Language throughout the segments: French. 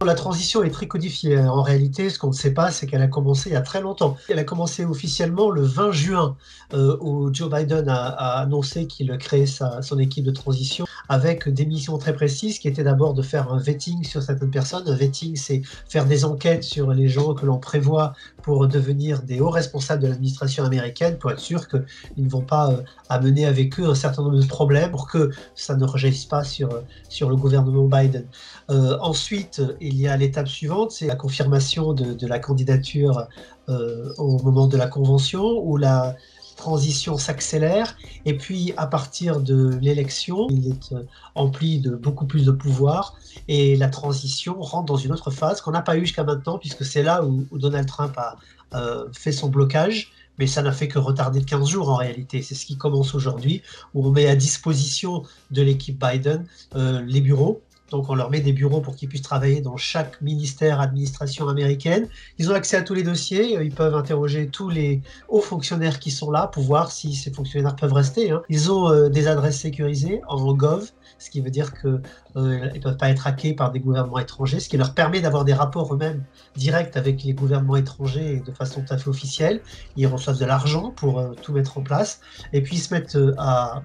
La transition est très codifiée. En réalité, ce qu'on ne sait pas, c'est qu'elle a commencé il y a très longtemps. Elle a commencé officiellement le 20 juin, où Joe Biden a annoncé qu'il créait son équipe de transition avec des missions très précises qui étaient d'abord de faire un vetting sur certaines personnes. Un vetting, c'est faire des enquêtes sur les gens que l'on prévoit pour devenir des hauts responsables de l'administration américaine, pour être sûr qu'ils ne vont pas amener avec eux un certain nombre de problèmes pour que ça ne rejaillisse pas sur le gouvernement Biden. Ensuite, il y a l'étape suivante, c'est la confirmation de la candidature au moment de la convention, où la transition s'accélère, et puis à partir de l'élection, il est empli de beaucoup plus de pouvoir, et la transition rentre dans une autre phase qu'on n'a pas eue jusqu'à maintenant, puisque c'est là où Donald Trump a fait son blocage, mais ça n'a fait que retarder de 15 jours en réalité. C'est ce qui commence aujourd'hui, où on met à disposition de l'équipe Biden les bureaux. Donc on leur met des bureaux pour qu'ils puissent travailler dans chaque ministère, administration américaine. Ils ont accès à tous les dossiers, ils peuvent interroger tous les hauts fonctionnaires qui sont là pour voir si ces fonctionnaires peuvent rester. Ils ont des adresses sécurisées en Gov, ce qui veut dire qu'ils ne peuvent pas être hackés par des gouvernements étrangers, ce qui leur permet d'avoir des rapports eux-mêmes directs avec les gouvernements étrangers de façon tout à fait officielle. Ils reçoivent de l'argent pour tout mettre en place, et puis ils se mettent à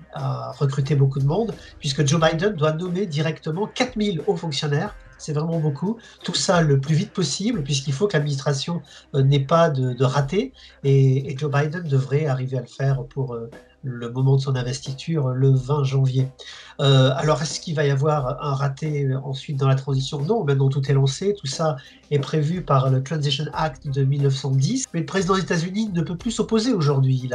recruter beaucoup de monde, puisque Joe Biden doit nommer directement 4000 hauts fonctionnaires. C'est vraiment beaucoup. Tout ça le plus vite possible, puisqu'il faut que l'administration n'ait pas de raté. Et Joe Biden devrait arriver à le faire pour le moment de son investiture, le 20 janvier. Alors, est-ce qu'il va y avoir un raté ensuite dans la transition? Non, maintenant tout est lancé. Tout ça est prévu par le Transition Act de 1910. Mais le président des États-Unis ne peut plus s'opposer aujourd'hui.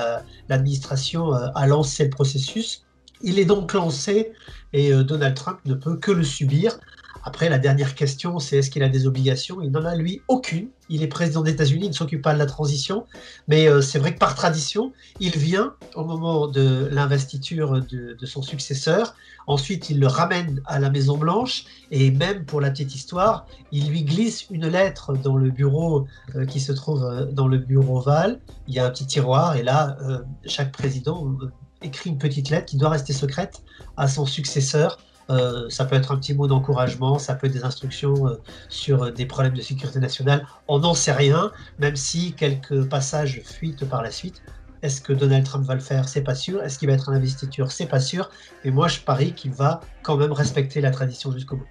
L'administration a lancé le processus. Il est donc lancé, et Donald Trump ne peut que le subir. Après, la dernière question, c'est est-ce qu'il a des obligations? Il n'en a, lui, aucune. Il est président des États-Unis, il ne s'occupe pas de la transition. Mais c'est vrai que par tradition, il vient au moment de l'investiture de son successeur. Ensuite, il le ramène à la Maison-Blanche. Et même pour la petite histoire, il lui glisse une lettre dans le bureau qui se trouve dans le bureau ovale. Il y a un petit tiroir et là, chaque président écrit une petite lettre qui doit rester secrète à son successeur. Ça peut être un petit mot d'encouragement, ça peut être des instructions sur des problèmes de sécurité nationale. On n'en sait rien, même si quelques passages fuitent par la suite. Est-ce que Donald Trump va le faire? C'est pas sûr. Est-ce qu'il va être en investiture? C'est pas sûr. Mais moi, je parie qu'il va quand même respecter la tradition jusqu'au bout.